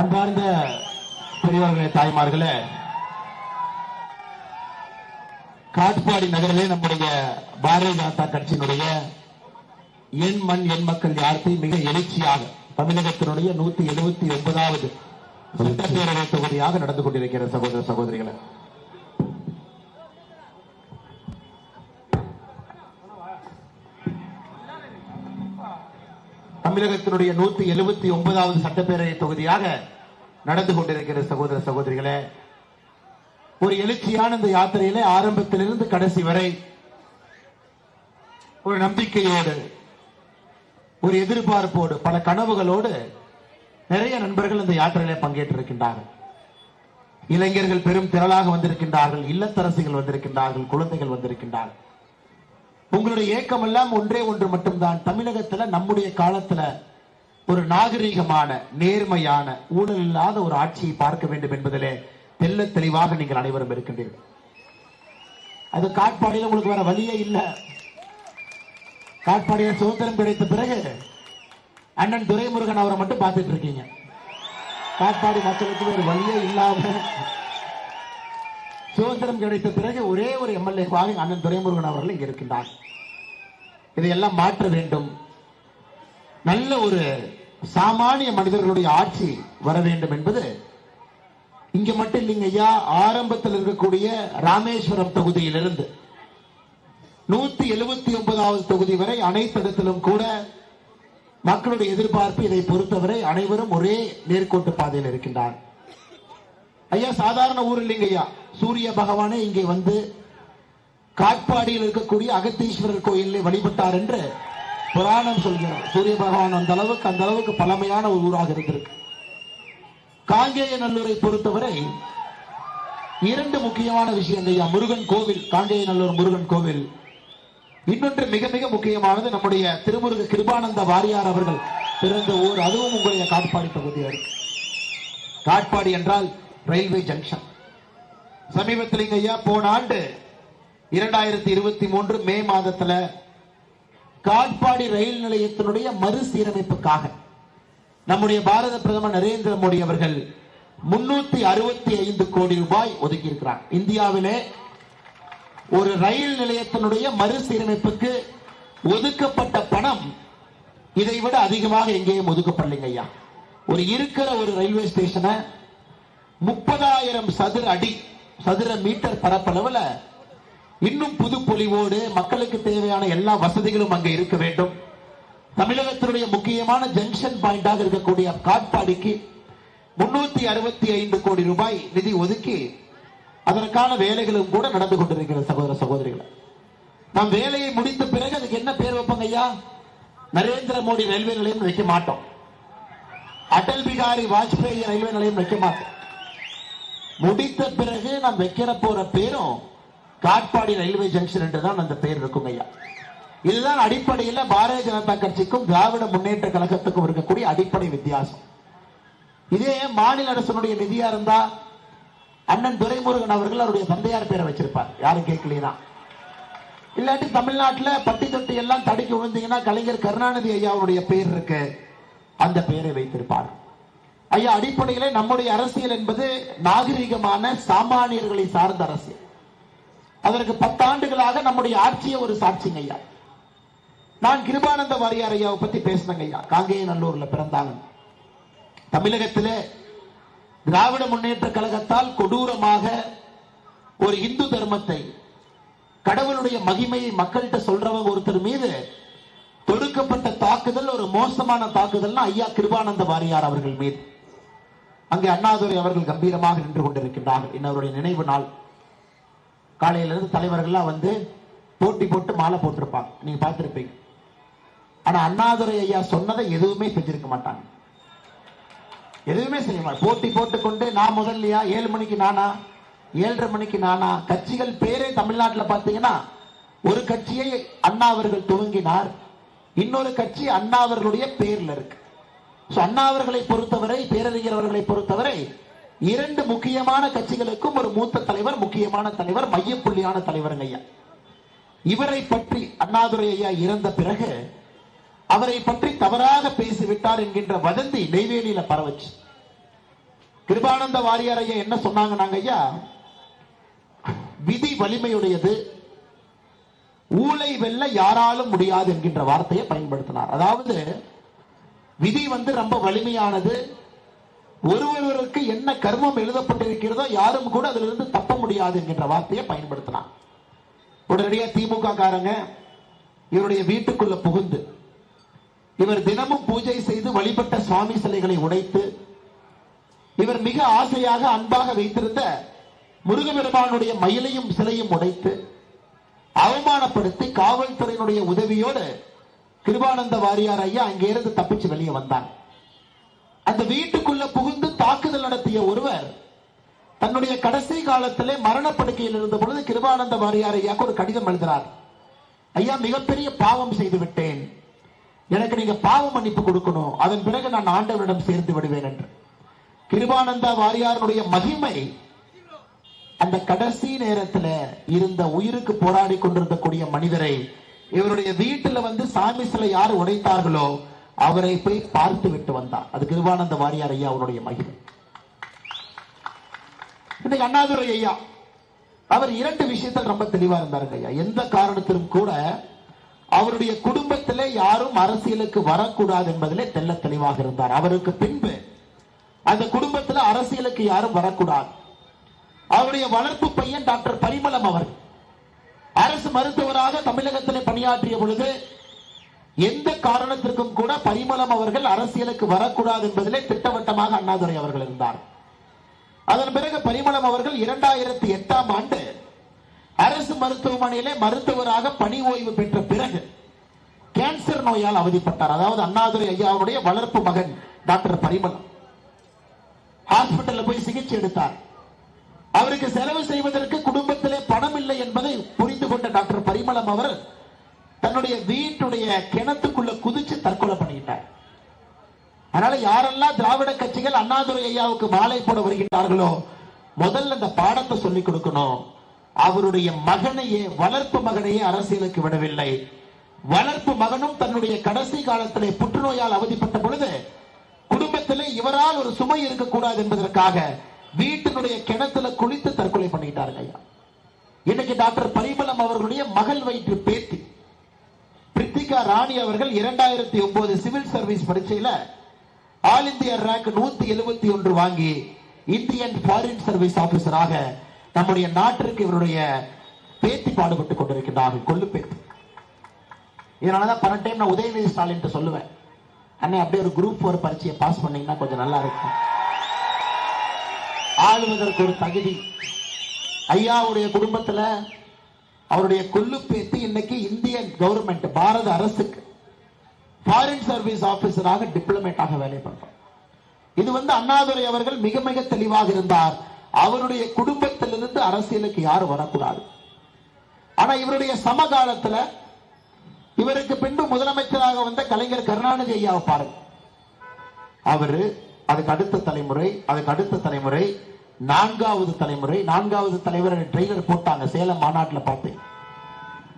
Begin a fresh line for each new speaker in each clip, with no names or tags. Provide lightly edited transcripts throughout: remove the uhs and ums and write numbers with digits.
அன்பார்ந்த பெரியவர்களே, தாய்மார்களே, காட்பாடி நகரிலே நம்முடைய பாரதிய ஜனதா கட்சியினுடைய எண் மண் எண் மக்கள் யாத்திரை மிக எழுச்சியாக தமிழகத்தினுடைய 179வது சட்டப்பேரவை தொகுதியாக நடந்து கொண்டிருக்கிற சகோதர சகோதரிகளை, தமிழகத்தினுடைய 179வது சட்டப்பேரவை தொகுதியாக நடந்து கொண்டிருக்கிற சகோதர சகோதரிகளே, ஒரு எழுச்சியான இந்த யாத்திரையிலே ஆரம்பத்திலிருந்து கடைசி வரை ஒரு நம்பிக்கையோடு, ஒரு எதிர்பார்ப்போடு, பல கனவுகளோடு நிறைய நண்பர்கள் இந்த யாத்திரையிலே பங்கேற்றிருக்கின்றார்கள். இளைஞர்கள் பெரும் திரளாக வந்திருக்கின்றார்கள், இல்லத்தரசிகள் வந்திருக்கின்றார்கள், குழந்தைகள் வந்திருக்கின்றார்கள். உங்களுடைய ஏக்கம் எல்லாம் ஒன்றே ஒன்று மட்டும்தான், தமிழகத்தில் நம்முடைய காலத்துல ஒரு நாகரீகமான, நேர்மையான, ஊழல் இல்லாத ஒரு ஆட்சியை பார்க்க வேண்டும் என்பதிலே தெல்ல தெளிவாக நீங்கள் அனைவரும் இருக்கின்றீர்கள். அது காட்பாடியில் உங்களுக்கு வேற வழியே இல்லை. காட்பாடியில் சுதந்திரம் கிடைத்த பிறகு அண்ணன் துரைமுருகன் அவரை மட்டும் பார்த்துட்டு இருக்கீங்க. காட்பாடி மக்களுக்கு ஒரு வழியே இல்லாம சுதந்திரம் கிடைத்த பிறகு ஒரே ஒரு எம்எல்ஏ அண்ணன் துரைமுருகன் அவர்கள் இங்க இருக்கின்றார். இதையெல்லாம் மாற்ற வேண்டும். நல்ல ஒரு சாமானிய மனிதர்களுடைய ஆட்சி வர வேண்டும் என்பது இங்க மட்டும் இல்லைங்க ஐயா. ஆரம்பத்தில் இருக்கக்கூடிய ராமேஸ்வரம் தொகுதியிலிருந்து 179வது தொகுதி வரை அனைத்து இடத்திலும் கூட மக்களுடைய எதிர்பார்ப்பு, இதை பொறுத்தவரை அனைவரும் ஒரே நேர்கோட்டு பாதையில் இருக்கின்றார். ஐயா, சாதாரண ஊர் இல்லைங்க ஐயா. சூரிய பகவானே இங்கே வந்து காட்பாடியில் இருக்கக்கூடிய அகத்தீஸ்வரர் கோயிலில் வழிபட்டார் என்று புராணம் சொல்கிறார். சூரிய பகவான் அந்த அளவுக்கு பழமையான ஒரு ஊராக இருந்திருக்கு. காங்கேய நல்லூரை பொறுத்தவரை இரண்டு முக்கியமான விஷயங்கள் ஐயா. முருகன் கோவில், காங்கேய நல்லூர் முருகன் கோவில். இன்னொன்று மிக மிக முக்கியமானது, நம்முடைய திருமுருக கிருபானந்த வாரியார் அவர்கள் பிறந்த ஊர். அதுவும் உங்களுடைய காட்பாடி பகுதியாக இருக்கு. காட்பாடி என்றால் ரயில்வே ஜங்ஷன். சமீபத்தில் ஐயா போன ஆண்டு 2023 மே மாதத்துல காட்பாடி ரயில் நிலையத்தினுடைய மறுசீரமைப்புக்காக நம்முடைய பாரத பிரதமர் நரேந்திர மோடி அவர்கள் 365 கோடி ரூபாய் ஒதுக்கி இருக்கிறார். இந்தியாவிலே ஒரு ரயில் நிலையத்தினுடைய மறுசீரமைப்புக்கு ஒதுக்கப்பட்ட பணம் இதை விட அதிகமாக எங்கேயும் ஒதுக்கப்படலைங்க ஐயா. ஒரு இருக்கிற ஒரு ரயில்வே ஸ்டேஷனை 30,000 சதுர மீட்டர் பரப்பளவுல இன்னும் புது பொலிவோடு மக்களுக்கு தேவையான எல்லா வசதிகளும் அங்கே இருக்க வேண்டும். தமிழகத்தினுடைய முக்கியமான ஜங்ஷன் பாயிண்டாக இருக்கக்கூடிய காட்பாடிக்கு 365 கோடி ரூபாய் நிதி ஒதுக்கி அதற்கான வேலைகளும் கூட நடந்து கொண்டிருக்கிற சகோதர சகோதரிகள். நாம் வேலையை முடித்த பிறகு அதுக்கு என்ன பேர் வைப்பாங்க ஐயா? நரேந்திர மோடி ரயில்வே நிலையம் வைக்க மாட்டோம். அடல் பிகாரி வாஜ்பேயி ரயில்வே நிலையம் வைக்க மாட்டோம். முடித்த பிறகு நாம் வைக்கிற போற பேரும் காட்பாடி ரயில்வே ஜங்ஷன் என்றுதான் அந்த பேர் இருக்கும் ஐயா. இதுதான் அடிப்படையில் பாரதிய ஜனதா கட்சிக்கும் திராவிட முன்னேற்ற கழகத்துக்கும் இருக்கக்கூடிய அடிப்படை வித்தியாசம். இதே மாநில அரசனுடைய நிதியா இருந்தா அண்ணன் துரைமுருகன் அவர்கள் அவருடைய தந்தையார் பேரை வச்சிருப்பார், யாரும் கேட்கலனா. இல்லாட்டி தமிழ்நாட்டில் பட்டி தொட்டி எல்லாம் தடுக்கி விழுந்தீங்கன்னா கலைஞர் கருணாநிதி ஐயாவுடைய பேர் இருக்கு, அந்த பெயரை வைத்திருப்பார் ஐயா. அடிப்படையிலே நம்முடைய அரசியல் என்பது நாகரிகமான சாமானியர்களை சார்ந்த அரசியல். அதற்கு 10 ஆண்டுகளாக நம்முடைய ஆட்சியை ஒரு சாட்சிங்க ஐயா. நான் கிருபானந்த வாரியார் ஐயாவை பத்தி பேசினங்க ஐயா. காங்கேய நல்லூர்ல பிறந்தாங்க. தமிழகத்திலே திராவிட முன்னேற்ற கழகத்தால் கொடூரமாக ஒரு இந்து தர்மத்தை, கடவுளுடைய மகிமையை மக்கள்கிட்ட சொல்றவங்க ஒருத்தர் மீது தொடுக்கப்பட்ட தாக்குதல் ஒரு மோசமான தாக்குதல் ஐயா கிருபானந்த வாரியார் அவர்கள் மீது. அங்கே அண்ணாதுரை அவர்கள் கம்பீரமாக நின்று கொண்டிருக்கின்றார்கள். இன்னவருடைய நினைவு நாள். காலையிலிருந்து தலைவர்கள்லாம் வந்து போட்டி போட்டு மாலை போட்டிருப்பாங்க, நீங்க பார்த்திருப்பீங்க. ஆனா அண்ணாதுரை ஐயா சொன்னதை எதுவுமே செஞ்சிருக்க மாட்டாங்க. எதுவுமே செய்ய மாட்டாங்க. போட்டி போட்டுக்கொண்டு நான் முதல்லையா, 7 மணிக்கு நானா, 7:30 மணிக்கு நானா. கட்சிகள் பேரே தமிழ்நாட்டில் பார்த்தீங்கன்னா ஒரு கட்சியை அண்ணா அவர்கள் துவங்கினார், இன்னொரு கட்சி அண்ணா அவர்களுடைய பேர்ல இருக்கு. அண்ணா அவர்களை பொறுத்தவரை, பேரறிஞர் அவர்களை பொறுத்தவரை 2 முக்கியமான கட்சிகளுக்கும் ஒரு மூத்த தலைவர், முக்கியமான தலைவர், மையப்புள்ளியான தலைவர் ஐயா. இவரை பற்றி அண்ணாதுரை ஐயா இறந்த பிறகு அவரை பற்றி தவறாக பேசிவிட்டார் என்கின்ற வதந்தி நெய்வேலியில பரவச்சு. கிருபானந்த வாரியார் ஐயா என்ன சொன்னாங்க ஐயா, விதி வலிமையுடையது, ஊழை வெல்ல யாராலும் முடியாது என்கின்ற வார்த்தையை பயன்படுத்தினார். அதாவது விதி ரொம்ப வலிமையானது, ஒருவருக்கு என்ன கர்மம் எழுதப்பட்டிருக்கிறதோ யாரும் கூட அதிலிருந்து தப்ப முடியாது என்கின்ற வார்த்தையை பயன்படுத்தினார். உடனடியாக திமுக காரங்க இவருடைய வீட்டுக்குள்ள புகுந்து இவர் தினமும் பூஜை செய்து வழிபட்ட சுவாமி சிலைகளை உடைத்து, இவர் மிக ஆசையாக அன்பாக வைத்திருந்த முருகபெருமானுடைய மயிலையும் சிலையும் உடைத்து அவமானப்படுத்தி காவல்துறையினுடைய உதவியோடு கிருபானந்த வாரியார் ஐயா அங்கிருந்து தப்பிச்சு வெளியே வந்தாங்க. அந்த வீட்டுக்குள்ள புகுந்து தாக்குதல் நடத்திய ஒருவர் தன்னுடைய கடைசி காலத்திலே மரணப்படுக்கையில் இருந்த பொழுது கிருபானந்த வாரியார் ஐயாக்கு ஒரு கடிதம் எழுதுறார். ஐயா, மிகப்பெரிய பாவம் செய்து விட்டேன், எனக்கு நீங்க பாவ மன்னிப்பு கொடுக்கணும், அதன் பிறகு நான் ஆண்டவரிடம் சேர்ந்து விடுவேன் என்று. கிருபானந்த வாரியாருடைய மகிமை அந்த கடைசி நேரத்தில் இருந்த உயிருக்கு போராடி கொண்டிருக்கக்கூடிய மனிதரை இவருடைய வீட்டில் சாமி சிலை யார் உடைத்தார்களோ அவரை போய் பார்த்து விட்டு வந்தார். அது கிருபானந்த வாரியார் ஐயா அவருடைய மகிமை. இன்னைக்கு அண்ணாதுரை ஐயா அவர் இரண்டு விஷயத்தில் ரொம்ப தெளிவா இருந்தாருங்க ஐயா. எந்த காரணத்திலும் கூட அவருடைய குடும்பத்திலே யாரும் அரசியலுக்கு வரக்கூடாது என்பதிலே தெல்ல தெளிவாக இருந்தார். அவருக்கு பின்பு அந்த குடும்பத்தில் அரசியலுக்கு யாரும் வரக்கூடாது. அவருடைய வளர்ப்பு பையன் டாக்டர் பரிமளம் அவர் அரசு மருத்துவராக தமிழகத்திலே பணியாற்றிய பொழுது எந்த காரணத்திற்கும் கூட பரிமளம் அவர்கள் அரசியலுக்கு வரக்கூடாது என்பதிலே திட்டவட்டமாக அண்ணாதுரை அவர்கள் இருந்தார். அதன் பிறகு பரிமளம் அவர்கள் 2008ஆம் ஆண்டு அரசு மருத்துவமனையிலே மருத்துவராக பணி ஓய்வு பெற்ற பிறகு கேன்சர் நோயால் அவதிப்பட்டார். அதாவது அண்ணாதுரை ஐயாவுடைய வளர்ப்பு மகன் டாக்டர் பரிமளம் ஹாஸ்பிட்டல்ல போய் சிகிச்சை எடுத்தார். அவருக்கு செலவு செய்வதற்கு குடும்பத்திலே பணம் இல்லை என்பதை புரிந்து கொண்ட டாக்டர் பரிமளம் அவர் தன்னுடைய வீட்டுடைய கிணத்துக்குள்ள குதிச்சு தற்கொலை பண்ணிட்டார். அதனால யாரெல்லாம் திராவிட கட்சிகள் அண்ணாதுரை ஐயாவுக்கு மாலை போட வருகின்றார்களோ முதல்ல இந்த பாடத்தை சொல்லிக் கொடுக்கணும். அவருடைய மகனையே, வளர்ப்பு மகனையே அரசியலுக்கு விடவில்லை. வளர்ப்பு மகனும் தன்னுடைய கடைசி காலத்திலே புற்றுநோயால் அவதிப்பட்ட பொழுது குடும்பத்திலே இவரால் ஒரு சுமை இருக்கக்கூடாது என்பதற்காக வீட்டினுடைய கிணத்துல குளித்து தற்கொலை பண்ணிட்டாருங்க ஐயா. இன்னைக்கு டாக்டர் பரிமளம் அவர்களுடைய மகள் வயிற்று பேத்தி பிரித்திகா ராணி அவர்கள் 2009 சிவில் சர்வீஸ் பரீட்சையில ஆல் இந்தியா ரேங்க் 171 வாங்கி இந்தியன் ஃபாரின் சர்வீஸ் ஆபீசராக நம்முடைய நாட்டிற்கு இவருடைய பேத்தி பாடுபட்டுக் கொண்டிருக்கிறார்கள். கொள்ளு பேத்தி. இதனாலதான் பல டைம் நான் உதயநிதி ஸ்டாலின் சொல்லுவேன், அண்ணே அப்படியே ஒரு குரூப் 4 பரீட்சையை பாஸ் பண்ணீங்கன்னா கொஞ்சம் நல்லா இருக்கும். ஆளுவதற்கு ஒரு தகுதி ஐயாவுடைய குடும்பத்துல அவருடைய கொள்ளு பேத்தி இன்னைக்கு இந்தியன் கவர்மெண்ட் பாரத அரசுக்கு ஃபாரின் சர்வீஸ் ஆபீசராக டிப்ளமேட்டாக வேலை பண்றார். இது அண்ணாதுரை அவர்கள் மிக மிக தெளிவாக இருந்தார். அவருடைய குடும்பத்திலிருந்து அரசியலுக்கு யாரும் வரக்கூடாது. ஆனா இவருடைய சமகாலத்துல இவருக்கு பின்பு முதலமைச்சராக வந்த கலைஞர் கருணாநிதி ஐயாவை பாருங்க. அவரு அதுக்கு அடுத்த தலைமுறை, அதுக்கு அடுத்த தலைமுறை, நான்காவது தலைவர் ட்ரெய்லர் போட்டாங்க சேலம் மாநாட்டில் பார்த்தேன்.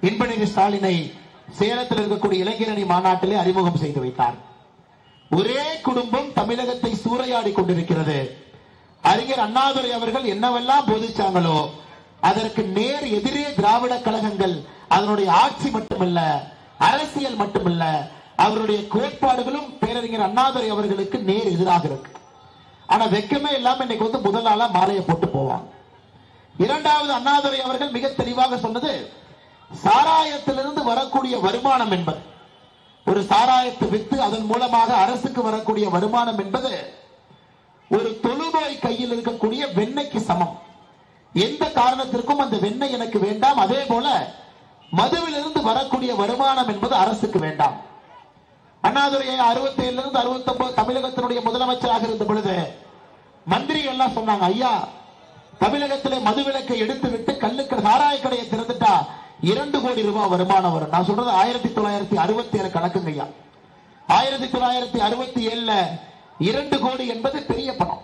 இன்பநிதி ஸ்டாலினை சேலத்தில் இருக்கக்கூடிய இளைஞரணி மாநாட்டிலே அறிமுகம் செய்து வைத்தார். ஒரே குடும்பம் தமிழகத்தை சூறையாடி கொண்டிருக்கிறது. அறிஞர் அண்ணாதுரை அவர்கள் என்னவெல்லாம் போதிச்சாங்களோ அதற்கு நேர் எதிரே திராவிட கழகங்கள் அதனுடைய ஆட்சி மட்டுமல்ல, அரசியல் மட்டுமல்ல, அவருடைய கோட்பாடுகளும் பேரறிஞர் அண்ணாதுரை அவர்களுக்கு நேர் எதிராக இருக்கு. ஆனா வெக்கமே இல்லாம இன்னைக்கு முதல் நாளா மாலையை போட்டு போவாங்க. இரண்டாவது அண்ணாதுரை அவர்கள் மிக தெளிவாக சொன்னது, சாராயத்திலிருந்து வரக்கூடிய வருமானம் என்பது, ஒரு சாராயத்தை வித்து அதன் மூலமாக அரசுக்கு வரக்கூடிய வருமானம் என்பது ஒரு தொழுநோய் கையில் இருக்கக்கூடிய வெண்ணெய்க்கு சமம். எந்த காரணத்திற்கும் அந்த வெண்ணெய் எனக்கு வேண்டாம். அதே போல மதுவிலிருந்து வரக்கூடிய வருமானம் என்பது அரசுக்கு வேண்டாம். அண்ணாதுரை 67 இருந்து 69 தமிழகத்தினுடைய முதலமைச்சராக இருந்த பொழுது மந்திரிகள் எல்லாம் சொன்னாங்க, ஐயா தமிழகத்திலே மதுவிலக்கை எடுத்து விட்டு கல்லுக்கு சாராய கடையை திறந்துட்டா 2 கோடி ரூபாய் வருமானம் வரும். நான் சொல்றது 1967 கணக்குங்க ஐயா. 1967 2 கோடி என்பது பெரிய பணம்.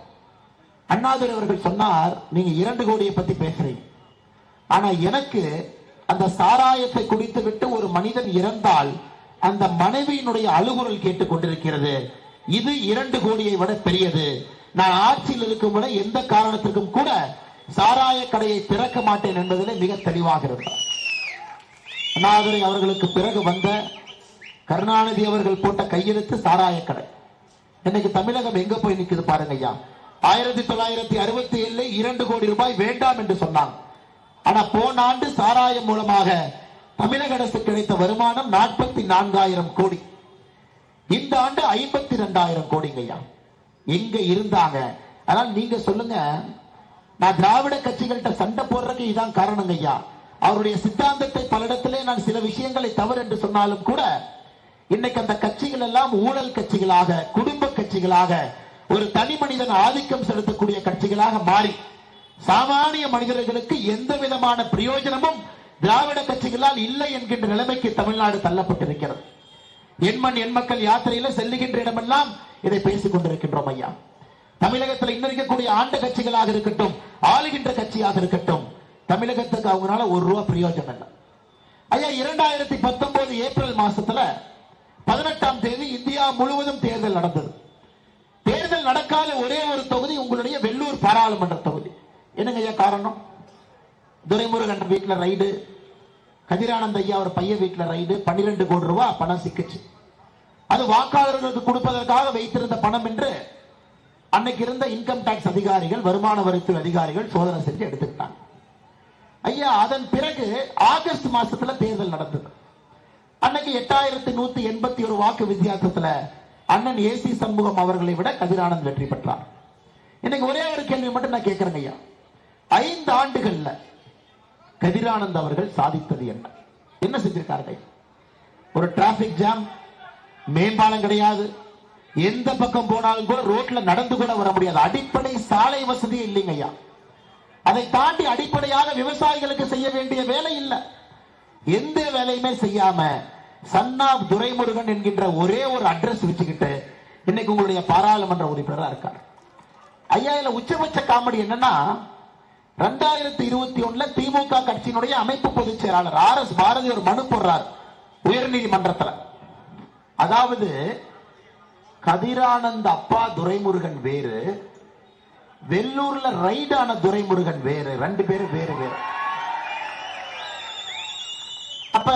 அண்ணாதுரை அவர்கள் சொன்னார், நீங்க 2 கோடியை பத்தி பேசுறீங்க, ஆனா எனக்கு அந்த சாராயத்தை குடித்து விட்டு ஒரு மனிதன் இறந்தால் அந்த மனைவியினுடைய அழுகுரல் கேட்டுக் கொண்டிருக்கிறது. இது 2 கோடியை விட பெரியது. நான் ஆட்சியில் இருக்கும் விட எந்த காரணத்திற்கும் கூட சாராய கடையை திறக்க மாட்டேன் என்பதிலே மிக தெளிவாக இருந்தார். அண்ணாதுரை அவர்களுக்கு பிறகு வந்த கருணாநிதி அவர்கள் போட்ட கையெழுத்து சாராய கடை. இன்னைக்கு தமிழகம் எங்க போய் நிக்குது பாருங்க ஐயா. 1967 2 கோடி ரூபாய் வேண்டாம் என்று சொன்னாங்க. ஆனா போன ஆண்டு சாராயம் மூலமாக தமிழக அரசு கிடைத்த வருமானம் 44,000 கோடி. இந்த ஆண்டு 52,000 கோடிங்க ஐயா. எங்க இருந்தாங்க? அதனால நீங்க சொல்லுங்க, நான் திராவிட கட்சிகள்கிட்ட சண்டை போடுறதுக்கு இதான் காரணம் ஐயா. அவருடைய சித்தாந்தத்தை பலரிடத்திலே நான் சில விஷயங்களை தவறு என்று சொன்னாலும் கூட இன்னைக்கு அந்த கட்சிகள் எல்லாம் ஊழல் கட்சிகளாக, குடும்ப கட்சிகளாக, ஒரு தனி மனிதன் ஆதிக்கம் செலுத்தக்கூடிய கட்சிகளாக மாறி சாமானிய மனிதர்களுக்கு எந்த விதமான பிரயோஜனமும் திராவிட கட்சிகளால் இல்லை என்கின்ற நிலைமைக்கு தமிழ்நாடு தள்ளப்பட்டிருக்கிறது. எண்மண் எண்மக்கள் யாத்திரையில செல்லுகின்ற இடமெல்லாம் இதை பேசிக் கொண்டிருக்கின்றோம் ஐயா. தமிழகத்தில் இன்னும் இருக்கக்கூடிய ஆண்ட கட்சிகளாக இருக்கட்டும், ஆளுகின்ற கட்சியாக இருக்கட்டும், தமிழகத்துக்கு அவங்களால ₹1 பிரயோஜனம் இல்லை ஐயா. 2019 ஏப்ரல் மாசத்துல 18ஆம் தேதி இந்தியா முழுவதும் தேர்தல் நடந்தது. தேர்தல் நடக்காத ஒரே ஒரு தொகுதி உங்களுடைய வெள்ளூர் பாராளுமன்ற தொகுதி. என்னங்க ஐயா காரணம்? துரைமுருகன் வீட்டுல ரைடு, கதிரானந்த் ஐயா ஒரு பையன் வீட்டுல ரைடு, 12 கோடி ரூபாய் பணம் சிக்கிச்சு. அது வாக்காளர்களுக்கு கொடுப்பதற்காக வைத்திருந்த பணம் என்று அன்னைக்கு இருந்த இன்கம் டாக்ஸ் அதிகாரிகள், வருமான வரித்துறை அதிகாரிகள் சோதனை செஞ்சு எடுத்துக்கிட்டாங்க ஐயா. அதன் பிறகு ஆகஸ்ட் மாசத்துல தேர்தல் நடந்தது. அன்னைக்கு 8181 வாக்கு வித்தியாசத்துல அண்ணன் ஏசி சண்முகம் அவர்களை விட கதிரானந்த் வெற்றி பெற்றார். இன்னைக்கு ஒரே ஒரு கேள்வி மட்டும் நான் கேட்கிறேன் ஐயா. 5 ஆண்டுகள்ல கதிரானந்த் அவர்கள் சாதித்தது என்ன? என்ன செஞ்சிருக்கார்கள்? ஒரு டிராபிக் ஜாம், மேம்பாலம் கிடையாது, எந்த பக்கம் போனாலும் கூட ரோட்ல நடந்து கூட வர முடியாது, அடிப்படை சாலை வசதி இல்லைங்க ஐயா. அதை தாண்டி அடிப்படையாக விவசாயிகளுக்கு செய்ய வேண்டிய வேலை இல்லை. எந்த வேலையுமே செய்யாம சன்னா துரைமுருகன் என்கின்ற ஒரே ஒரு அட்ரஸ் வச்சுக்கிட்டு இன்னைக்கு உங்களுடைய பாராளுமன்ற உறுப்பினரா இருக்கார் ஐயா. இதுல உச்சபட்ச காமெடி என்னன்னா, 2021 திமுக கட்சியினுடைய அமைப்பு பொதுச் செயலாளர் RS பாரதி ஒரு மனு போடுறார் உயர்நீதிமன்றத்தில். அதாவது கதிரானந்த் அப்பா துரைமுருகன் வேறு, வெள்ளூர்ல ரைடான துரைமுருகன் வேறு, 2 பேரும் வேறு வேறு. அப்ப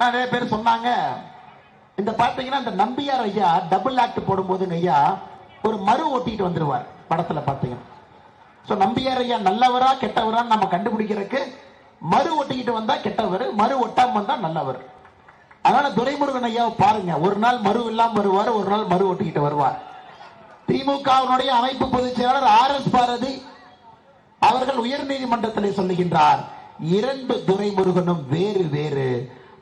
நிறைய பேர் சொன்னாங்க, இந்த பாத்தீங்கன்னா இந்த நம்பியார் ஐயா டபுள் ஆக்ட் போடும்போது ஐயா ஒரு மறு ஒட்டிட்டு வந்துருவார் படத்துல பாத்தீங்கன்னா. நம்பியார் ஐயா நல்லவரா கெட்டவரா நம்ம கண்டுபிடிக்கிறதுக்கு மறு ஒட்டிக்கிட்டு வந்தா கெட்டவர், மறு ஒட்டாம வந்தா நல்லவர். அதனால துரைமுருகன் ஐயா பாருங்க, ஒரு நாள் மறு இல்லாம வருவார், ஒரு நாள் மறு ஒட்டிக்கிட்டு வருவார். திமுகவினுடைய அமைப்பு பொதுச் செயலாளர் RS பாரதி அவர்கள் உயர் நீதிமன்றத்தில் சொல்லுகின்றார், 2 துரைமுருகனும் வேறு வேறு.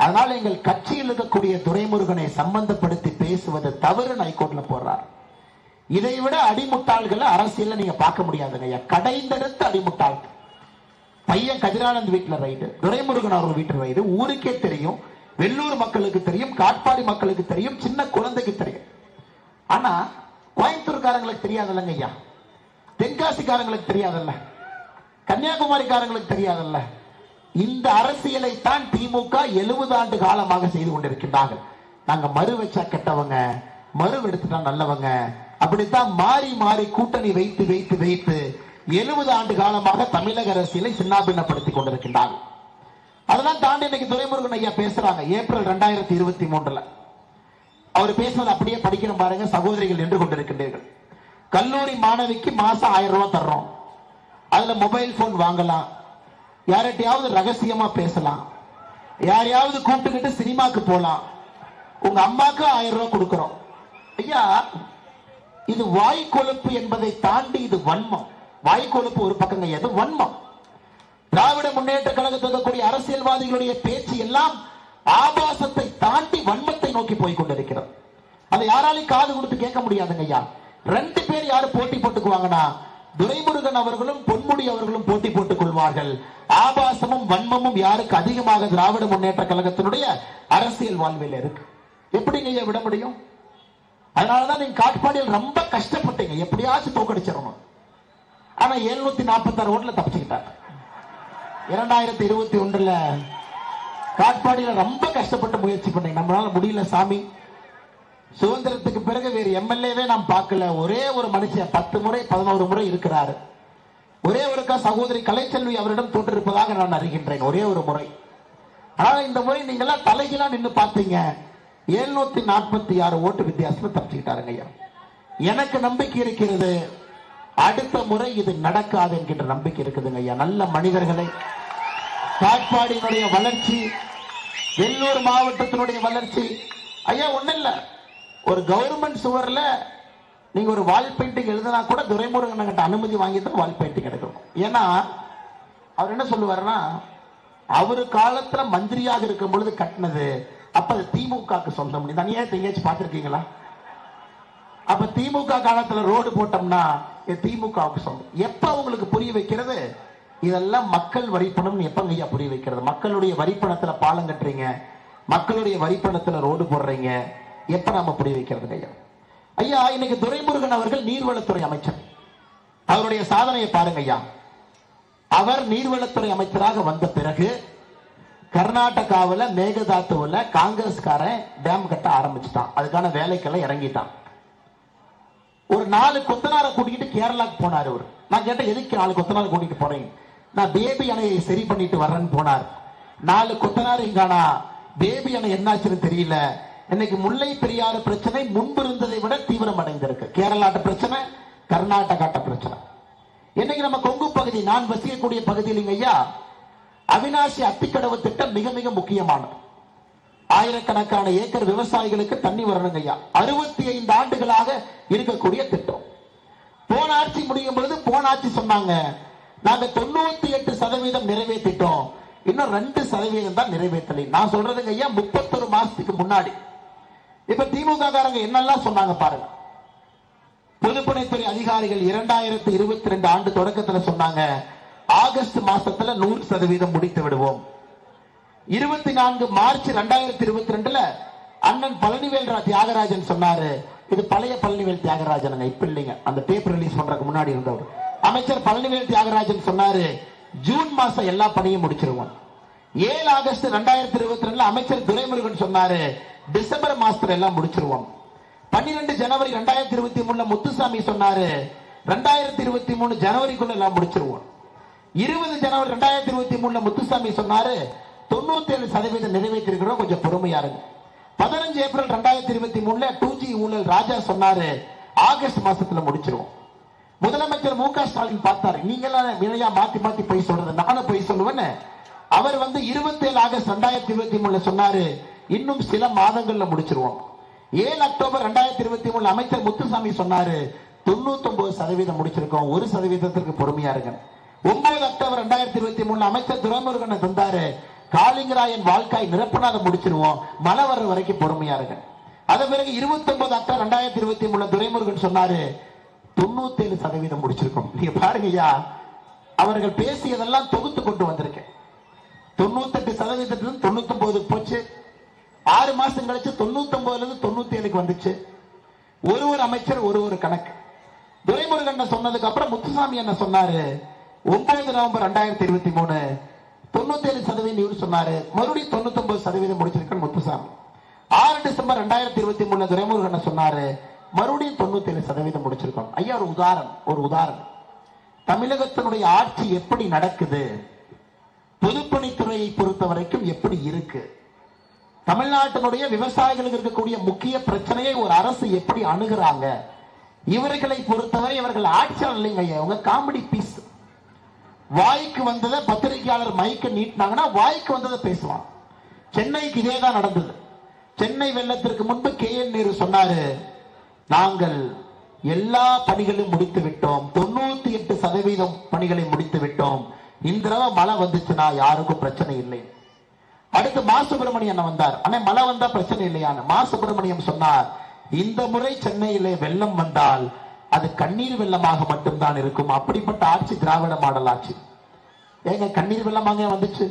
அதனால எங்கள் கட்சியில் இருக்கக்கூடிய துரைமுருகனை சம்பந்தப்படுத்தி பேசுவது தவறு ஹைகோர்ட்ல போடுறார். இதை விட அடிமுட்டாள்களை அரசியல் நீங்க பார்க்க முடியாதுங்க. கடைந்தெடுத்த அடிமுட்டாள் பையன் கதிரானந்த் வீட்டுல ரைடு, துரைமுருகன் அவர்கள் வீட்டு ரைடு, ஊருக்கே தெரியும், வெள்ளூர் மக்களுக்கு தெரியும், காட்பாடி மக்களுக்கு தெரியும், சின்ன குழந்தைக்கு தெரியும். ஆனா கோயம்புத்தூர்காரங்களுக்கு தெரியாதுல்லங்க ஐயா, தென்காசிக்காரங்களுக்கு தெரியாதல்ல, கன்னியாகுமரிக்காரங்களுக்கு தெரியாதல்ல. இந்த அரசியலை தான் திமுக 70 ஆண்டு காலமாக செய்து கொண்டிருக்கின்றார்கள். நாங்க மறு வச்சா கெட்டவங்க, மறு எடுத்துட்டா நல்லவங்க, அப்படித்தான் மாறி மாறி கூட்டணி வைத்து வைத்து வைத்து 70 ஆண்டு காலமாக தமிழக அரசியலை சின்னாபின்னப்படுத்திக் கொண்டிருக்கின்றார்கள். அதெல்லாம் தாண்டி இன்னைக்கு துரைமுருகன் ஐயா பேசுறாங்க. ஏப்ரல் 2023 அவர் பேசுவது அப்படியே படிக்கிற பாருங்க. சகோதரிகள் என்று கொண்டிருக்கின்றீர்கள், கல்லூரி மாணவிக்கு மாசம் 1000 ரூபாய் தர்றோம், அதுல மொபைல் போன் வாங்கலாம், யார்கிட்டயாவது ரகசியமா பேசலாம், யாரையாவது கூப்பிட்டுக்கிட்டு சினிமாக்கு போலாம், உங்க அம்மாக்கு 1000 ரூபாய் கொடுக்கிறோம். ஐயா, இது வாய் கொழுப்பு என்பதை தாண்டி இது வன்மம். வாய் கொழுப்பு ஒரு பக்கம், இது வன்மம். திராவிட முன்னேற்ற கழகத்தில் இருக்கக்கூடிய அரசியல்வாதிகளுடைய பேச்சு எல்லாம் ஆபாசத்தை தாண்டி வன்மத்தை நோக்கி போய் கொண்டிருக்கிறது. அதை யாராலையும் காது கொடுத்து கேட்க முடியாதுங்க ஐயா. 2 பேர் யாரு போட்டி போட்டுக்குவாங்கன்னா, துரைமுருகன் அவர்களும் பொன்முடி அவர்களும் போட்டி போட்டுக் கொள்வார்கள். ஆபாசமும் வன்மமும் யாருக்கு அதிகமாக திராவிட முன்னேற்ற கழகத்தினுடைய அரசியல் வாழ்வில் இருக்கு. எப்படிங்க ஐயா விட முடியும்? அதனாலதான் நீங்க காட்பாடியில் ரொம்ப கஷ்டப்பட்டீங்க, எப்படியாச்சும் தோக்கடிச்சிடணும். ஆனா 746 ஓட்டுல தப்பிச்சுக்கிட்டாங்க. 2021 காட்பாடியில ரொம்ப கஷ்டப்பட்டு முயற்சி பண்ணீங்க, நம்மளால முடியல சாமி, சுதந்திரத்துக்கு பிறகு வேறு எம்எல்ஏவே நாம் பார்க்கல. ஒரே ஒரு மனுஷன் 10 முறை 11 முறை இருக்கிறார். ஒரே ஒருக்கா சகோதரி கலைச்செல்வி அவரிடம் தோற்றிருப்பதாக நான் அறிகின்றேன், ஒரே ஒரு முறை. ஆனா இந்த முறை நீங்க தலைகீழா நின்று பார்த்தீங்க, 746 ஓட்டு வித்தியாசம் தப்பிச்சுக்கிட்டாருங்க ஐயா. எனக்கு நம்பிக்கை இருக்கிறது, அடுத்த முறை இது நடக்காது என்கின்ற நம்பிக்கை இருக்குதுங்க ஐயா. நல்ல மனிதர்களை, காட்பாடியினுடைய வளர்ச்சி, வெள்ளூர் மாவட்டத்தினுடைய வளர்ச்சி ஐயா ஒண்ணு இல்ல. ஒரு கவர்மெண்ட் சுவர்ல நீங்க ஒரு வால் பெயிண்டிங் எழுதினா கூட துரைமுருகன் கிட்ட அனுமதி வாங்கி தான் வால் பெயிண்டிங் எடுக்கணும். ஏன்னா அவர் என்ன சொல்லுவாருன்னா, அவரு காலத்துல மந்திரியாக இருக்கும் பொழுது கட்டினது, அப்ப திமுக சொந்தம். தனியா எங்கேயாச்சும் பார்த்திருக்கீங்களா? அப்ப திமுக காலத்துல ரோடு போட்டோம்னா திமுகவுக்கு சொந்தம். எப்ப உங்களுக்கு புரிய வைக்கிறது? இதெல்லாம் மக்கள் வரிப்பணம். எப்ப ஐயா புரிய வைக்கிறது? மக்களுடைய வரிப்பணத்துல பாலம் கட்டுறீங்க, மக்களுடைய வரிப்பணத்துல ரோடு போடுறீங்க, எப்ப நாம புரிய வைக்கிறது ஐயா? ஐயா இன்னைக்கு துரைமுருகன் அவர்கள் நீர்வளத்துறை அமைச்சர். அவருடைய சாதனையை பாருங்க ஐயா. அவர் நீர்வளத்துறை அமைச்சராக வந்த பிறகு கர்நாடகாவில் மேகதாத்துவில் காங்கிரஸ்காரன் டேம் கட்ட ஆரம்பிச்சுட்டான். அதுக்கான வேலைக்கெல்லாம் இறங்கிட்டான். ஒரு 4 கொத்தனாரை கூட்டிட்டு கேரளாக்கு போனார் அவர். நான் கேட்டேன், எதுக்கு 4 கொத்தனாரை கூட்டிட்டு போறீங்க? நான் பேபி அணையை சரி பண்ணிட்டு வர்றேன்னு போனார். 4 கொத்தனார் இங்கானா, பேபி அணை என்னாச்சுன்னு தெரியல. இன்னைக்கு முல்லை பெரியாறு பிரச்சனை முன்பு இருந்ததை விட தீவிரம் அடைந்திருக்கு. கேரளாட்ட பிரச்சனை, கர்நாடகாட்ட பிரச்சனை. இன்னைக்கு நம்ம கொங்கு பகுதி, நான் வசிக்கக்கூடிய பகுதியில் ஐயா, அவினாசி அத்திக்கடவு திட்டம் மிக மிக முக்கியமானது. ஆயிரக்கணக்கான ஏக்கர் விவசாயிகளுக்கு தண்ணி வரணுங்க ஐயா. 65 ஆண்டுகளாக இருக்கக்கூடிய திட்டம். போன ஆட்சி முடியும் பொழுது போன ஆட்சி சொன்னாங்க, நாங்க 98% நிறைவேற்றிட்டோம், இன்னும் 2% தான் நிறைவேற்றலை. நான் சொல்றதுங்க ஐயா 31 மாசத்துக்கு முன்னாடி. இப்ப திமுக காரங்க என்னெல்லாம் சொன்னாங்க பாருங்க. பொதுப்பணித்துறை அதிகாரிகள் 2022 ஆண்டு தொடக்கத்தில் சொன்னாங்க, ஆகஸ்ட் மாசத்துல 100% முடித்து விடுவோம். 24 மார்ச் 2022 அண்ணன் பழனிவேல் தியாகராஜன் சொன்னாரு, இது பழைய பழனிவேல் தியாகராஜன், இப்ப இல்லைங்க, அந்த டேப் ரிலீஸ் பண்றதுக்கு முன்னாடி இருந்தவர் அமைச்சர் பழனிவேல் தியாகராஜன் சொன்னாரு, ஜூன் மாசம் எல்லா பணியும் முடிச்சிருவோம். 7 ஆகஸ்ட் 2022 அமைச்சர் துரைமுருகன் சொன்னாரு, டிசம்பர் மாசத்துல எல்லாம் முடிச்சிருவோம். 12 ஜனவரி 2023 முத்துசாமி சொன்னாரு, 2023 ஜனவரிக்குள்ள எல்லாம் முடிச்சிருவோம். 20 ஜனவரி 2023 முத்துசாமி சொன்னாரு, 97% நிறைவேற்றிருக்கிறோம், கொஞ்சம் பொறுமையா இருக்கு. 15 ஏப்ரல் 2023 2G ஊழல் ராஜா சொன்னாரு, ஆகஸ்ட் மாசத்துல முடிச்சிருவோம். முதலமைச்சர் மு க ஸ்டாலின் பார்த்தாரு, நீங்க எல்லாம் வினையா மாத்தி மாத்தி போய் சொல்றது, நானும் போய் சொல்லுவேன்னு. அவர் 27 ஆகஸ்ட் 2023 சொன்னாரு, இன்னும் சில மாதங்கள்ல முடிச்சிருவோம். 7 அக்டோபர் 2023 அமைச்சர் முத்துசாமி சொன்னாரு, 99% முடிச்சிருக்கோம், 1% பொறுமையா இருங்க. 9 அக்டோபர் 2023 அமைச்சர் துரைமுருகன் தந்தாரு, காளிங்கராயன் வாழ்க்காய் நிரப்பனாத முடிச்சிருவோம், மழை வர்ற வரைக்கும் பொறுமையா இருங்க. அதன் பிறகு 29 அக்டோபர் 2023 துரைமுருகன் சொன்னாரு, 97% முடிச்சிருக்கோம். நீங்க பாருங்க ஐயா, அவர்கள் பேசியதெல்லாம் தொகுத்து கொண்டு வந்திருக்கேன். 98% 99 போச்சு. 6 மாசம் கழிச்சு 99 97 வந்துச்சு. ஒரு அமைச்சர் ஒரு கணக்கு. துரைமுருகன் சொன்னதுக்கு அப்புறம் முத்துசாமி என்ன சொன்னாரு, 9 நவம்பர் 2023 97% இவர் சொன்னாரு, மறுபடியும் 99% முடிச்சிருக்க முத்துசாமி. 6 டிசம்பர் 2023 துரைமுருகன் சொன்னாரு, மறுபடியும் 97% முடிச்சிருக்கோம். ஐயா ஒரு உதாரணம் தமிழகத்தினுடைய ஆட்சி எப்படி நடக்குது, பொதுப்பணித்துறையை பொறுத்த வரைக்கும் எப்படி இருக்கு, தமிழ்நாட்டினுடைய விவசாயிகளுக்கு இருக்கக்கூடிய முக்கிய பிரச்சனையை ஒரு அரசு எப்படி அணுகுறாங்க, இவர்களை பொறுத்தவரை இவர்கள் ஆட்சியாளர் இல்லைங்க, இவங்க காமெடி பீஸ். வாய்க்கு வந்ததை பத்திரிகையாளர் மைக்க நீட்டினாங்கன்னா வாய்க்கு வந்ததை பேசுவான். சென்னைக்கு இதேதான் நடந்தது. சென்னை வெள்ளத்திற்கு முன்பு KN நேரு சொன்னாரு, நாங்கள் எல்லா பணிகளையும் முடித்து விட்டோம், 98% பணிகளை முடித்து விட்டோம், இந்த தடவை மழை வந்துச்சுன்னா யாருக்கும் பிரச்சனை இல்லை. அடுத்து மா சுப்பிரமணியன் வந்தார், ஆனா மழை வந்தா பிரச்சனை இல்லையான. மா சுப்பிரமணியம் சொன்னார், இந்த முறை சென்னையிலே வெள்ளம் வந்தால் அது கண்ணீர் வெள்ளமாக மட்டும்தான் இருக்கும். அப்படிப்பட்ட ஆட்சி திராவிட மாடல் ஆட்சி. ஏங்க கண்ணீர் வெள்ளமாக வந்துச்சு?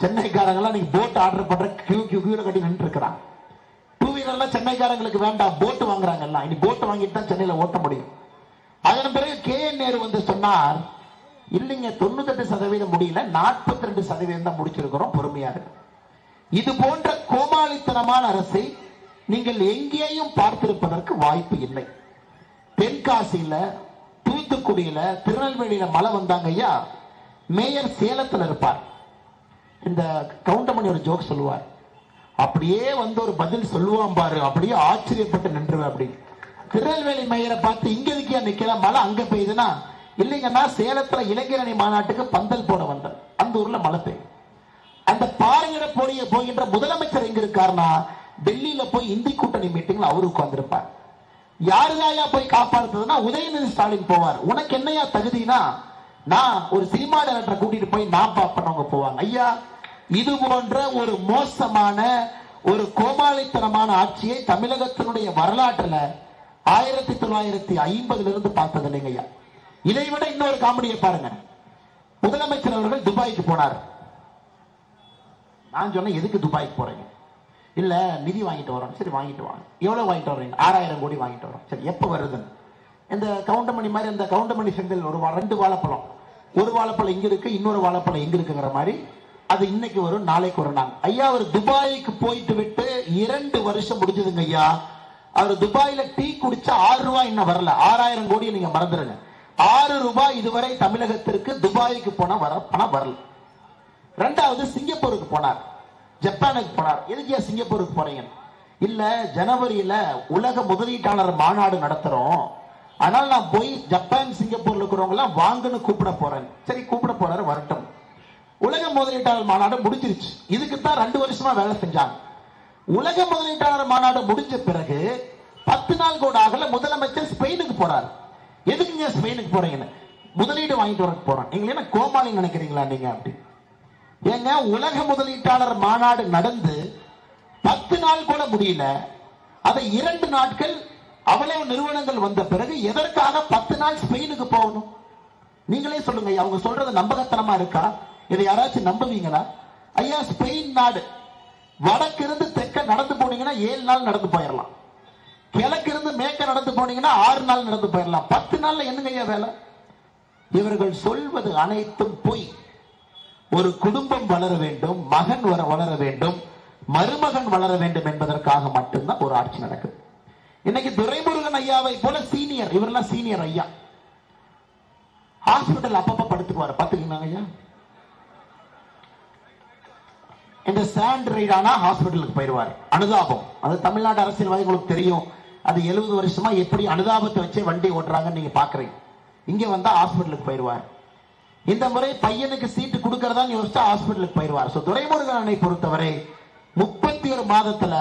சென்னைக்காரங்க நீங்க போட் ஆர்டர் பண்ற கியூ கட்டி நின்று இருக்கிறாங்க. 2 வீலர்லாம் சென்னைக்காரங்களுக்கு வேண்டாம், போட் வாங்குறாங்க. எல்லாம் இனி போட் வாங்கிட்டு தான் சென்னையில ஓட்ட முடியும். அதன் பிறகு KN நேரு வந்து சொன்னார், இல்லைங்க 98% முடியல, 42% தான் முடிச்சிருக்கிறோம், பொறுமையா இருக்கு. இது போன்ற கோமாளித்தனமான அரசை நீங்கள் எங்கேயும் பார்த்திருப்பதற்கு வாய்ப்பு இல்லை. தென்காசியில, தூத்துக்குடியில, திருநெல்வேலியில மழை வந்தாங்க ஐயா, மேயர் சேலத்தில் இருப்பார். இந்த கவுண்டமணி ஒரு ஜோக் சொல்லுவார், அப்படியே வந்து ஒரு பதில் சொல்லுவான் பாரு, அப்படியே ஆச்சரியப்பட்டு நின்றுவேன் அப்படின்னு. திருநெல்வேலி மேயரை பார்த்து இங்க இருக்கியா நிக்கல, மழை அங்க பெய்யுதுன்னா, இல்லைங்கன்னா சேலத்துல இளைஞரணி மாநாட்டுக்கு பந்தல் போட வந்தேன், அந்த ஊர்ல மழை பெய்யும். அந்த பார்வையிட போகின்ற முதலமைச்சர் எங்க இருக்காருன்னா, டெல்லியில போய் இந்தி கூட்டணி மீட்டிங்ல அவரு உட்கார்ந்திருப்பார். யாருதாயா போய் காப்பாற்றுறதுன்னா உதயநிதி ஸ்டாலின் போவார். உனக்கு என்னையா தகுதினா, நான் ஒரு சினிமா டைரக்டரை கூட்டிட்டு போய் நான் பார்ப்பனவங்க போவாங்க. ஐயா, இது போன்ற ஒரு மோசமான, ஒரு கோமாளித்தனமான ஆட்சியை தமிழகத்தினுடைய வரலாற்றுல 1950 இருந்து பார்த்தது இல்லைங்க ஐயா. இதை விட இன்னொரு காமெடியை பாருங்க. முதலமைச்சர் அவர்கள் துபாய்க்கு போனார். நான் சொன்னேன், எதுக்கு துபாய்க்கு போறீங்க? இல்ல, நிதி வாங்கிட்டு வரோம். சரி, வாங்கிட்டு வாங்க. எவ்வளவு வாங்கிட்டு வர்றீங்க? 6000 கோடி வாங்கிட்டு வரோம். சரி, எப்ப வருதுன்னு. இந்த கவுண்டமணி மாதிரி, அந்த கவுண்டமணி செந்தில் ஒரு 2 வாழைப்பழம், ஒரு வாழைப்பழம் இங்க இருக்கு, இன்னொரு வாழைப்பழம் எங்க இருக்குங்கிற மாதிரி, அது இன்னைக்கு வரும், நாளைக்கு வரும். நாங்க ஐயா, அவர் துபாய்க்கு போயிட்டு விட்டு 2 வருஷம் முடிஞ்சதுங்க ஐயா. அவர் துபாயில டீ குடிச்சா 6 ரூபாய் இன்னும் வரல. 6000 கோடியை நீங்க மறந்துடுங்க. 6 ரூபாய் இதுவரை தமிழகத்திற்கு துபாய்க்கு போனா பணம் வரல. 2வது சிங்கப்பூருக்கு போனார், ஜப்பானுக்கு போனார். எதுக்கு சிங்கப்பூருக்கு போறீங்க? இல்ல, ஜனவரியில உலக முதலீட்டாளர் மாநாடு நடத்துறோம், ஆனால் நான் போய் ஜப்பான் சிங்கப்பூர்ல இருக்கிறவங்க எல்லாம் வாங்கன்னு கூப்பிட போறேன். சரி, கூப்பிட போறாரு, வரட்டும். உலக முதலீட்டாளர் மாநாடு முடிஞ்சிருச்சு. இதுக்கு தான் 2 வருஷமா வேலை செஞ்சாங்க. உலக முதலீட்டாளர் மாநாடு முடிஞ்ச பிறகு 10 நாள் கூட ஆகல, முதலமைச்சர் ஸ்பெயினுக்கு போறாரு. எதுக்குங்க ஸ்பெயினுக்கு போறீங்கன்னு? முதலீடு வாங்கிட்டு வர போறோம். நீங்க என்ன கோமாளி நினைக்கிறீங்களா நீங்க? அப்படி ஏங்க, உலக முதலீட்டாளர் மாநாடு நடந்து 10 நாள் கூட முடியல, அதை 2 நாட்கள் அவ்வளவு நிறுவனங்கள் வந்த பிறகு எதற்காக 10 நாள் ஸ்பெயினுக்கு போகணும்? நீங்களே சொல்லுங்க. அவங்க சொல்றது நம்பகத்தனமா இருக்கா? இதை யாராச்சும் நம்புவீங்களா? ஐயா, ஸ்பெயின் நாடு வடக்கு இருந்து தெற்க நடந்து போனீங்கன்னா 7 நாள் நடந்து போயிடலாம். கிழக்கு இருந்து மேற்க நடந்து போனீங்கன்னா 6 நாள் நடந்து போயிடலாம். 10 நாள்ல என்னங்க ஐயா வேலை? இவர்கள் சொல்வது அனைத்தும் பொய். ஒரு குடும்பம் வளர வேண்டும், மகன் வளர வேண்டும், மருமகன் வளர வேண்டும் என்பதற்காக மட்டும்தான் ஒரு ஆட்சி நடக்குது. இன்னைக்கு துரைமுருகன் ஐயாவை போல சீனியர், இவரெல்லாம் சீனியர் ஐயா, ஹாஸ்பிட்டல் அப்பப்ப படுத்துக்குவாரு. பாத்துக்கீங்களா ஐயா? இந்த சாண்ட்ரைட் ஆனா ஹாஸ்பிட்டலுக்கு போயிடுவார். அனுதாபம், அது தமிழ்நாடு அரசியல்வாதி உங்களுக்கு தெரியும். அது 70 வருஷமா எப்படி அனுதாபத்தை வச்சு வண்டி ஓட்டுறாங்கன்னு நீங்க பாக்குறீங்க. இங்க வந்தா ஹாஸ்பிட்டலுக்கு போயிடுவார். இந்த முறை பையனுக்கு சீட்டு கொடுக்கறதா யோசிச்சா ஹாஸ்பிட்டலுக்கு போயிடுவார். துரைமுருகனை பொறுத்தவரை 31 மாதத்துல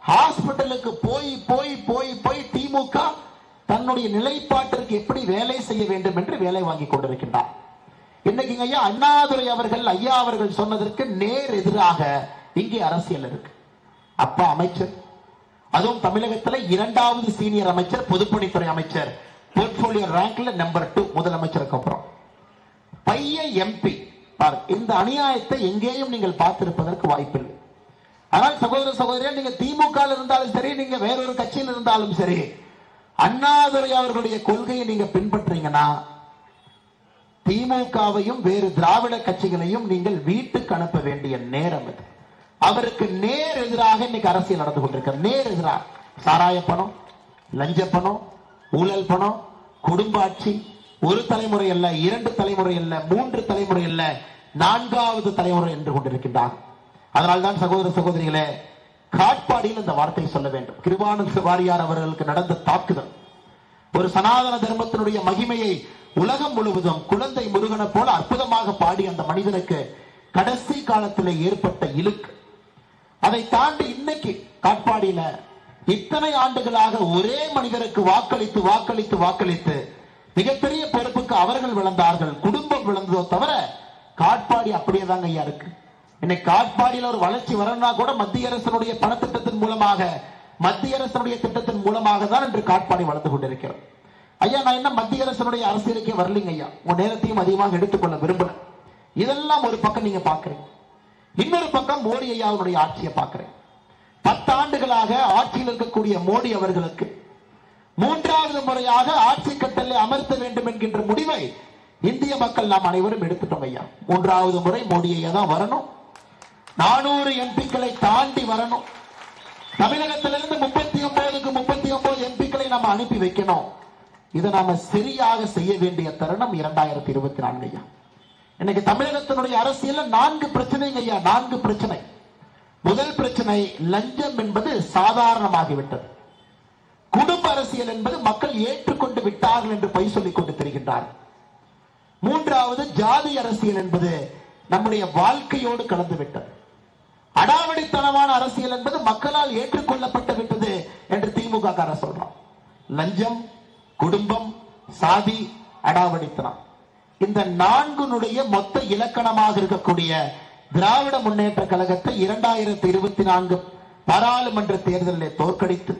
ஹாஸ்பிட்டலுக்கு போய் போய் போய் போய் திமுக தன்னுடைய நிலைப்பாட்டிற்கு எப்படி வேலை செய்ய வேண்டும் என்று வேலை வாங்கி கொண்டிருக்கின்றார். இன்னைக்கு ஐயா அண்ணாதுரை அவர்கள், ஐயா அவர்கள் சொன்னதற்கு நேர் எதிராக இங்கே அரசியல் இருக்கு. அப்பா அமைச்சர், அதுவும் தமிழகத்தில் 2வது சீனியர் அமைச்சர், பொதுப்பணித்துறை அமைச்சர், போர்ட்போலியோ ரேங்க்ல நம்பர் 2 முதலமைச்சருக்கு அப்புறம். பையன் எம்பி. இந்த அநியாயத்தை எங்கேயும் நீங்கள் பார்த்திருப்பதற்கு வாய்ப்பில்லை. ஆனால் சகோதர சகோதரியா, நீங்க திமுக இருந்தாலும் சரி, நீங்க வேறொரு கட்சியில் இருந்தாலும் சரி, அண்ணாதுரை அவர்களுடைய கொள்கையை நீங்க பின்பற்றீங்கன்னா திமுகவையும் வேறு திராவிட கட்சிகளையும் நீங்கள் வீட்டுக்கு அனுப்ப வேண்டிய நேரம் இது. அவருக்கு நேர் எதிராக இன்னைக்கு அரசியல் நடந்து கொண்டிருக்க. நேர் எதிராக சாராய பணம், லஞ்ச பணம், ஊழல் பணம், குடும்ப ஆட்சி, ஒரு தலைமுறை அல்ல, 2 தலைமுறை அல்ல, 3 தலைமுறை அல்ல, 4வது தலைமுறை என்று கொண்டிருக்கின்றார். அதனால்தான் சகோதர சகோதரிகளே, காட்பாடியில் இந்த வார்த்தை சொல்ல வேண்டும். கிருபானந்த வாரியார் அவர்களுக்கு நடந்த தாக்குதல் ஒரு சனாதன தர்மத்தினுடைய மகிமையை உலகம் முழுவதும் குழந்தை முருகனை போல அற்புதமாக பாடி அந்த மனிதனுக்கு கடைசி காலத்தில் ஏற்பட்ட இழுக்கு, அதை தாண்டி இன்னைக்கு காட்பாடியில இத்தனை ஆண்டுகளாக ஒரே மனிதருக்கு வாக்களித்து வாக்களித்து வாக்களித்து மிகப்பெரிய பொறுப்புக்கு அவர்கள் விளந்தார்கள், குடும்பம் விளந்ததோ தவிர காட்பாடி அப்படியே தாங்க ஐயா இருக்கு. இன்னைக்கு காட்பாடியில் ஒரு வளர்ச்சி வரணும்னா கூட மத்திய அரசனுடைய பணத்திட்டத்தின் மூலமாக, மத்திய அரசனுடைய திட்டத்தின் மூலமாக தான் இன்று காட்பாடி வளர்ந்து கொண்டிருக்கிறோம். ஐயா, நான் என்ன மத்திய அரசனுடைய அரசியலுக்கே வரலைங்க ஐயா, உங்க நேரத்தையும் அதிகமாக எடுத்துக்கொள்ள விரும்பல. இதெல்லாம் ஒரு பக்கம் நீங்க பாக்குறீங்க. இன்னொரு பக்கம் மோடி ஐயாவுடைய ஆட்சியை பாக்குறேன். 10 ஆண்டுகளாக ஆட்சியில் இருக்கக்கூடிய மோடி அவர்களுக்கு 3வது முறையாக ஆட்சி கட்டளை அமர்த்த வேண்டும் என்கின்ற முடிவை இந்திய மக்கள் நாம் அனைவரும் எடுத்துட்டோம் ஐயா. 3வது முறை மோடி ஐயா தான் வரணும். 400 எம்பிக்களை தாண்டி வரணும். தமிழகத்திலிருந்து 39க்கு 39 எம்பிக்களை நம்ம அனுப்பி வைக்கணும். இதை நாம சரியாக செய்ய வேண்டிய தருணம் 2024 ஐயா. இன்னைக்கு தமிழகத்தினுடைய அரசியல் 4 பிரச்சனைங்க ஐயா, 4 பிரச்சனை. முதல் பிரச்சனை லஞ்சம் என்பது சாதாரணமாகிவிட்டது. குடும்ப அரசியல் என்பது மக்கள் ஏற்றுக்கொண்டு விட்டார்கள் என்று பொய் சொல்லிக் கொண்டு தெரிகின்றார். மூன்றாவது ஜாதி அரசியல் என்பது நம்முடைய வாழ்க்கையோடு கலந்து விட்டது. அடாவடித்தனமான அரசியல் என்பது மக்களால் ஏற்றுக்கொள்ளப்பட்டு விட்டது என்று திமுக காரர் சொல்றான். லஞ்சம், குடும்பம், சாதி, அடாவடித்தனம், இந்த 4னுடைய மொத்த இலக்கணமாக இருக்கக்கூடிய திராவிட முன்னேற்ற கழகத்தை 2024 பாராளுமன்ற தேர்தலில் தோற்கடித்து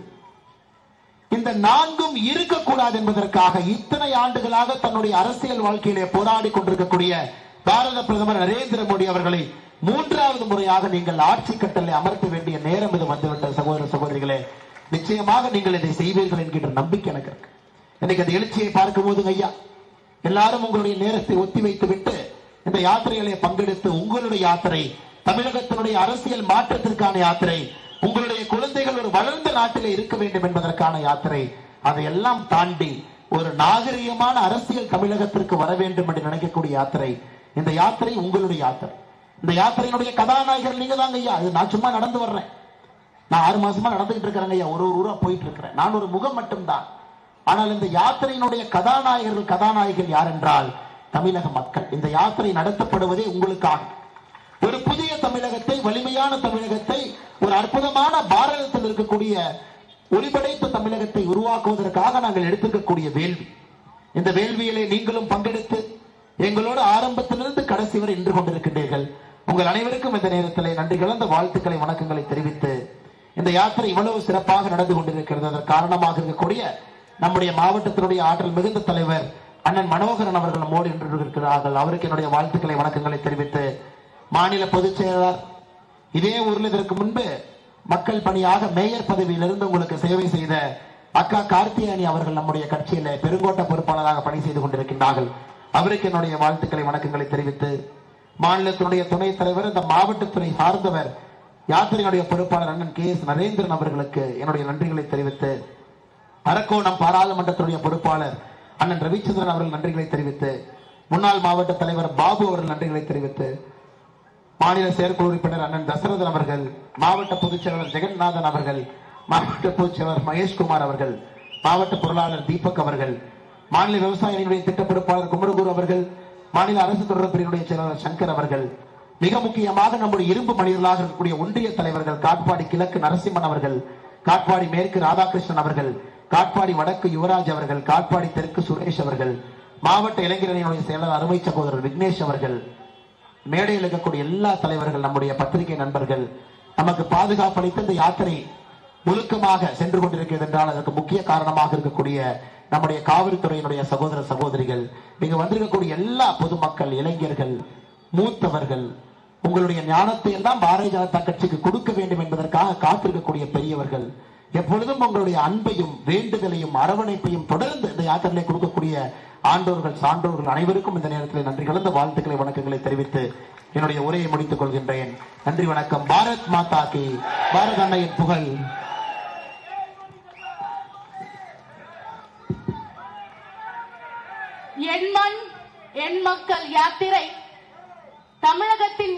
இந்த 4ம் இருக்கக்கூடாது என்பதற்காக இத்தனை ஆண்டுகளாக தன்னுடைய அரசியல் வாழ்க்கையிலே போராடி கொண்டிருக்கக்கூடிய பாரத பிரதமர் நரேந்திர மோடி அவர்களை 3வது முறையாக நீங்கள் ஆட்சி கட்டளை அமர்த்த வேண்டிய நேரம் இது வந்துவிட்ட சகோதர சகோதரிகளே. நிச்சயமாக நீங்கள் இதை செய்வீர்கள் என்கின்ற நம்பிக்கை எனக்கு இருக்கு. இன்னைக்கு அந்த எழுச்சியை பார்க்கும் போது ஐயா, எல்லாரும் உங்களுடைய நேரத்தை ஒத்தி வைத்து விட்டு இந்த யாத்திரைகளை பங்கெடுத்து உங்களுடைய யாத்திரை தமிழகத்தினுடைய அரசியல் மாற்றத்திற்கான யாத்திரை, உங்களுடைய குழந்தைகள் ஒரு வளர்ந்த நாட்டிலே இருக்க வேண்டும் என்பதற்கான யாத்திரை, அதையெல்லாம் தாண்டி ஒரு நாகரிகமான அரசியல் தமிழகத்திற்கு வர வேண்டும் என்று நினைக்கக்கூடிய யாத்திரை. இந்த யாத்திரை உங்களுடைய யாத்திரை. இந்த யாத்திரையினுடைய கதாநாயகர் நீங்க தாங்க ஐயா. நான் சும்மா நடந்து வர்றேன். நான் 6 மாசமா நடந்துகிட்டு இருக்கிறேங்க ஐயா. ஒரு ஊரா போயிட்டு இருக்கிறேன். நான் ஒரு முகம் மட்டும்தான். ஆனால் இந்த யாத்திரையினுடைய கதாநாயகர்கள் யார் என்றால் தமிழக மக்கள். இந்த யாத்திரை நடத்தப்படுவதே உங்களுக்காக. ஒரு புதிய தமிழகத்தை, வலிமையான தமிழகத்தை, ஒரு அற்புதமான பாரதத்தில் இருக்கக்கூடிய ஒளிபடைத்த தமிழகத்தை உருவாக்குவதற்காக நாங்கள் எடுத்துக்கக்கூடிய வேள்வி. இந்த வேள்வியிலே நீங்களும் பங்கெடுத்து எங்களோடு ஆரம்பத்திலிருந்து கடைசி வரை நின்று கொண்டிருக்கின்றீர்கள். உங்கள் அனைவருக்கும் இந்த நேரத்தில் நன்றி கலந்த வாழ்த்துக்களை, வணக்கங்களை தெரிவித்து இந்த யாத்திரை இவ்வளவு சிறப்பாக நடந்து கொண்டிருக்கிறது. அதற்கு காரணமாக இருக்கக்கூடிய நம்முடைய மாவட்டத்தினுடைய ஆற்றல் மிகுந்த தலைவர் அண்ணன் மனோகரன் அவர்கள் நம்மோடு நின்று இருக்கிறார்கள். அவருக்கு என்னுடைய வாழ்த்துக்களை, வணக்கங்களை தெரிவித்து மாநில பொதுச் செயலாளர், இதே ஊரில் இதற்கு முன்பு மக்கள் பணியாக மேயர் பதவியிலிருந்து உங்களுக்கு சேவை செய்த அக்கா கார்த்தியானி அவர்கள் நம்முடைய கட்சியில பெருங்கோட்ட பொறுப்பாளராக பணி செய்து கொண்டிருக்கின்றார்கள். அவருக்கு என்னுடைய வாழ்த்துக்களை, வணக்கங்களை தெரிவித்து மாநிலத்தினுடைய துணைத் தலைவர், இந்த மாவட்டத்துறை சார்ந்தவர், யாத்திரையினுடைய பொறுப்பாளர் அண்ணன் KS நரேந்திரன் அவர்களுக்கு என்னுடைய நன்றிகளை தெரிவித்து, அரக்கோணம் பாராளுமன்றத்துடைய பொறுப்பாளர் அண்ணன் ரவிச்சந்திரன் அவர்கள் நன்றிகளை தெரிவித்து, முன்னாள் மாவட்ட தலைவர் பாபு அவர்கள் நன்றிகளை தெரிவித்து, மாநில செயற்குழு உறுப்பினர் அண்ணன் தசரதன் அவர்கள், மாவட்ட பொதுச் செயலாளர் ஜெகநாதன் அவர்கள், மாவட்ட பொதுச் செயலாளர் மகேஷ்குமார் அவர்கள், மாவட்ட பொருளாளர் தீபக் அவர்கள், மாநில விவசாய அணியினுடைய திட்ட பொறுப்பாளர் குமரகுரு அவர்கள், மாநில அரசு தொடர்பு பிரிவினுடைய செயலாளர் சங்கர் அவர்கள், மிக முக்கியமாக நம்முடைய இரும்பு மனிதர்களாக இருக்கக்கூடிய ஒன்றிய தலைவர்கள் காட்பாடி கிழக்கு நரசிம்மன் அவர்கள், காட்பாடி மேற்கு ராதாகிருஷ்ணன் அவர்கள், காட்பாடி வடக்கு யுவராஜ் அவர்கள், காட்பாடி தெற்கு சுரேஷ் அவர்கள், மாவட்ட இளைஞரணியினுடைய செயலாளர் அருமை சகோதரர் விக்னேஷ் அவர்கள், மேடையில் இருக்கக்கூடிய எல்லா தலைவர்கள், நம்முடைய பத்திரிகை நண்பர்கள், நமக்கு பாதுகாப்பு அளித்த இந்த யாத்திரை முழுக்கமாக சென்று கொண்டிருக்கிறது என்றால் அதற்கு முக்கிய காரணமாக இருக்கக்கூடிய நம்முடைய காவிரித்துறையினுடைய சகோதர சகோதரிகள், இங்கு வந்திருக்கக்கூடிய எல்லா பொதுமக்கள், இளைஞர்கள், மூத்தவர்கள், உங்களுடைய ஞானத்தை எல்லாம் பாரதிய ஜனதா கட்சிக்கு கொடுக்க வேண்டும் என்பதற்காக காத்திருக்கக்கூடிய பெரியவர்கள், எப்பொழுதும் உங்களுடைய அன்பையும் வேண்டுதலையும் அரவணைப்பையும் தொடர்ந்து இந்த யாத்திரையை கொடுக்கக்கூடிய ஆண்டோர்கள், சான்றோர்கள் அனைவருக்கும் இந்த நேரத்தில் நன்றி கலந்த வாழ்த்துக்களை, வணக்கங்களை தெரிவித்து என்னுடைய உரையை முடித்துக் கொள்கின்றேன். நன்றி, வணக்கம். பாரத் மாதா கி, பாரத அன்னையின் புகழ்.
என் மண் என் மக்கள் யாத்திரை தமிழகத்தின்